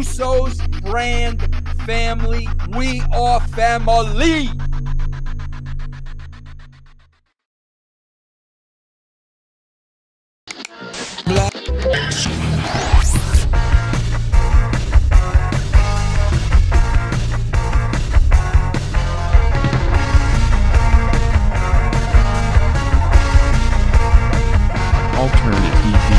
Russos brand family. We are family. Alterna TV.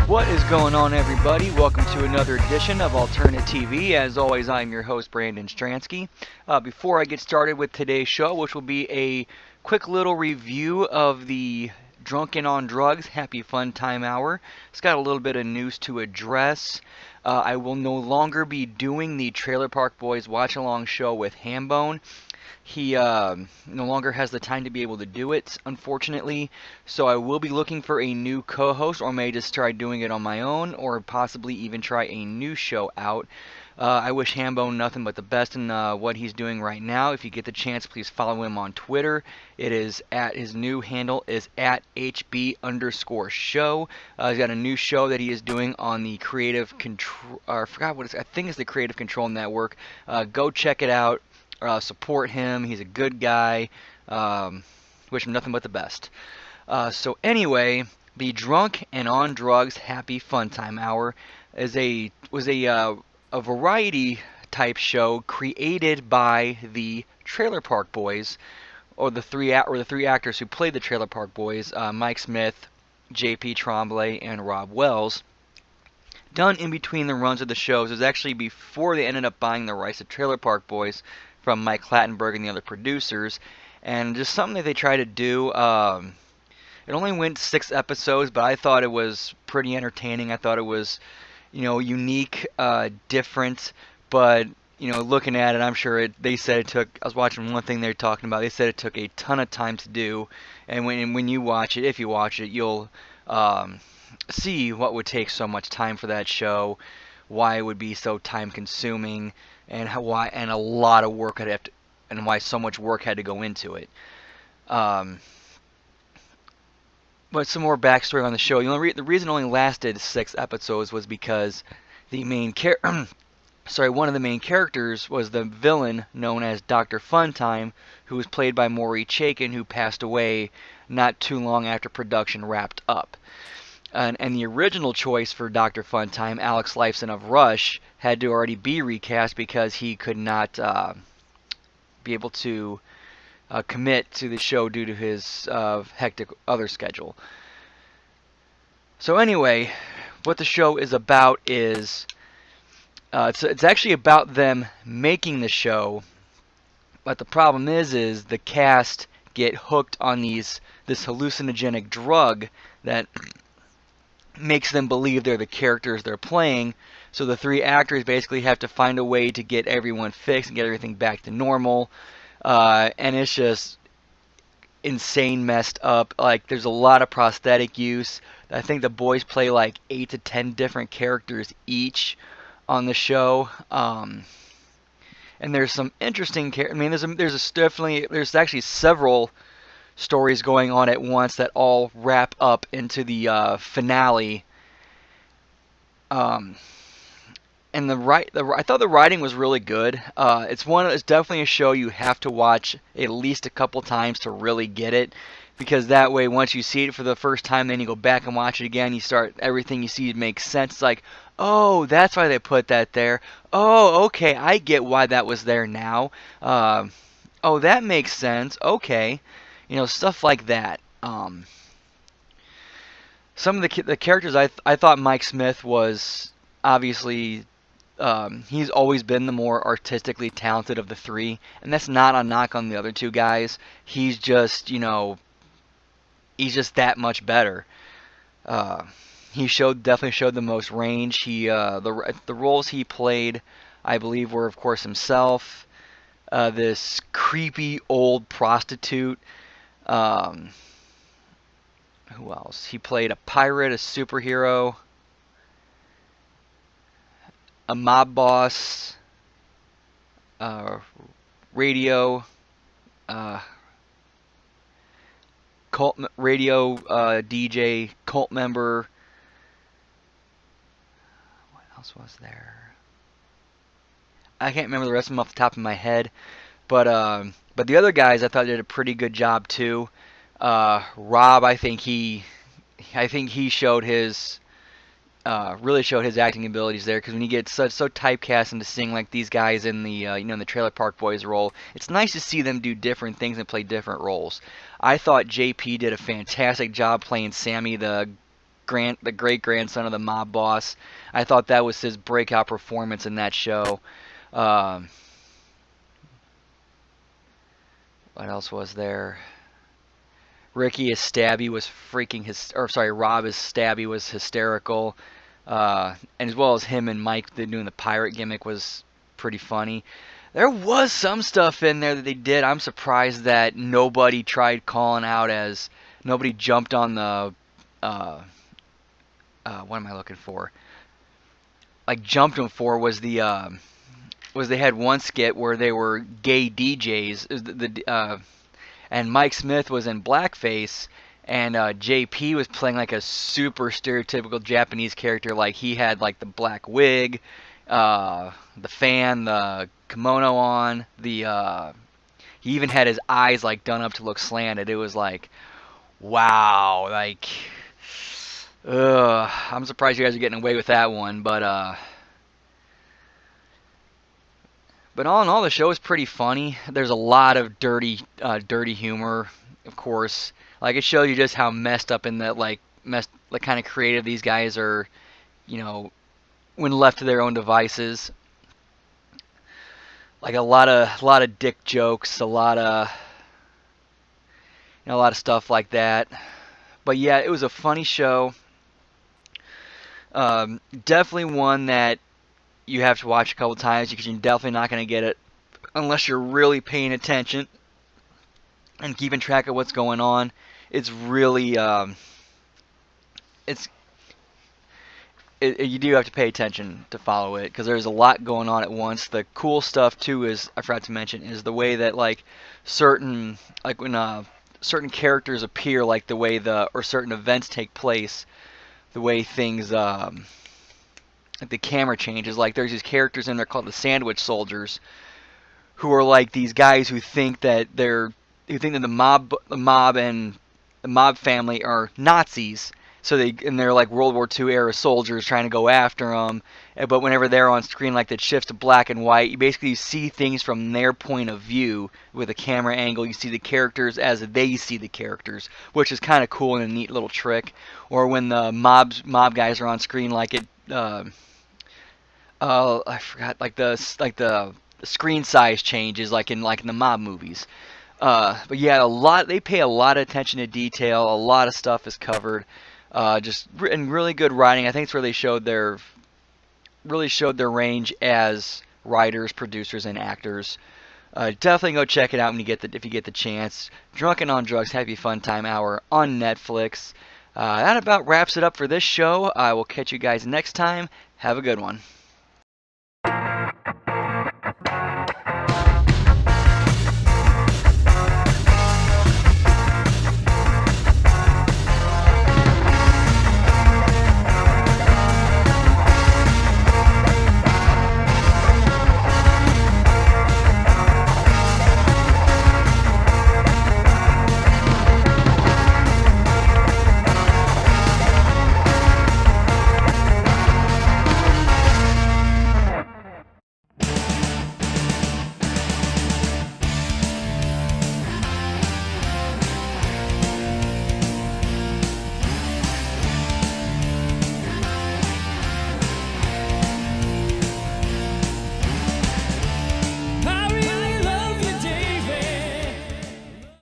What is going on, everybody? Welcome to another edition of Alterna TV. As always, I'm your host, Brandon Stransky. Before I get started with today's show, which will be a quick little review of the Drunken on Drugs Happy Fun Time Hour, it's got a little bit of news to address. I will no longer be doing the Trailer Park Boys watch-along show with Hambone. He no longer has the time to be able to do it, unfortunately, so I will be looking for a new co-host, or may just try doing it on my own, or possibly even try a new show out. I wish Hambone nothing but the best in what he's doing right now. If you get the chance, please follow him on Twitter. It is his new handle is @HB_show. He's got a new show that he is doing on the Creative Control, I forgot what it's, I think it's the Creative Control Network. Go check it out. Support him. He's a good guy. Wish him nothing but the best. So anyway, the Drunk and on Drugs Happy Fun Time Hour was a variety type show created by the Trailer Park Boys, or the three actors who played the Trailer Park Boys: Mike Smith, J.P. Tremblay, and Rob Wells. Done in between the runs of the shows. It was actually before they ended up buying the rights to Trailer Park Boys from Mike Clattenburg and the other producers, and just something that they tried to do. It only went 6 episodes, but I thought it was pretty entertaining. I thought it was, unique, different, but looking at it, I'm sure they said it took. I was watching one thing they were talking about. They said it took a ton of time to do, and when you watch it, if you watch it, you'll see what would take so much time for that show, why it would be so time consuming, and why a lot of work and why so much work had to go into it. But some more backstory on the show. The reason it only lasted 6 episodes was because the main one of the main characters was the villain known as Dr. Funtime, who was played by Maury Chaykin, who passed away not too long after production wrapped up. And the original choice for Dr. Funtime, Alex Lifeson of Rush, had to already be recast because he could not be able to commit to the show due to his hectic other schedule. So anyway, what the show is about is it's actually about them making the show, but the problem is the cast get hooked on this hallucinogenic drug that makes them believe they're the characters they're playing. So the 3 actors basically have to find a way to get everyone fixed and get everything back to normal. And it's just insane messed up. Like, there's a lot of prosthetic use. I think the boys play like 8 to 10 different characters each on the show. And there's some interesting there's actually several stories going on at once that all wrap up into the finale. And I thought the writing was really good. It's definitely a show you have to watch at least a couple times to really get it, because that way, once you see it for the first time, then you go back and watch it again. Everything you see makes sense. It's like, oh, that's why they put that there. Oh, okay, I get why that was there now. Oh, that makes sense. Okay. Stuff like that. Some of the characters, I thought Mike Smith was obviously, he's always been the more artistically talented of the 3, and that's not a knock on the other 2 guys. He's just, he's just that much better. He definitely showed the most range. The roles he played, I believe, were of course himself, this creepy old prostitute. Who else? He played a pirate, a superhero, a mob boss, radio, cult radio DJ, cult member. else was there? I can't remember the rest of them off the top of my head, but the other guys I thought did a pretty good job too. Rob, I think he showed his really showed his acting abilities there, because when you get so typecast into seeing like these guys in the in the Trailer Park Boys role, it's nice to see them do different things and play different roles. I thought JP did a fantastic job playing Sammy, the great grandson of the mob boss. I thought that was his breakout performance in that show. What else was there? Ricky as Stabby was Rob as Stabby was hysterical, and as well as him and Mike doing the pirate gimmick was pretty funny. There was some stuff in there that they did. I'm surprised that nobody tried calling out as nobody jumped on the what am I looking for? Like jumped them for was the was they had one skit where they were gay DJs. And Mike Smith was in blackface, and JP was playing like a super stereotypical Japanese character. Like he had like the black wig, the fan, the kimono on. He even had his eyes like done up to look slanted. It was like, wow, like, I'm surprised you guys are getting away with that one, but all in all, the show is pretty funny. There's a lot of dirty humor, of course. Like, it shows you just how messed up and that kind of creative these guys are, when left to their own devices. Like a lot of dick jokes, a lot of stuff like that. But yeah, it was a funny show. Definitely one that you have to watch a couple times, because you're definitely not going to get it unless you're really paying attention and keeping track of what's going on. It's really you do have to pay attention to follow it, because there's a lot going on at once. The cool stuff too is, I forgot to mention, is the way that when certain characters appear, like the way or certain events take place, the way things like the camera changes. Like there's these characters in there called the Sandwich Soldiers, who are like these guys who think that the mob and the mob family are Nazis. So they're like World War II era soldiers trying to go after them. But whenever they're on screen, like, that shifts to black and white, you basically see things from their point of view with a camera angle. You see the characters as they see the characters, which is kind of cool and a neat little trick. Or when the mob guys are on screen, like I forgot, like the screen size changes, like in the mob movies. But yeah, they pay a lot of attention to detail. A lot of stuff is covered. And really good writing. I think it's where they really showed their range as writers, producers, and actors. Definitely go check it out if you get the chance. Drunken on Drugs Happy Fun Time Hour on Netflix. That about wraps it up for this show. I will catch you guys next time. Have a good one.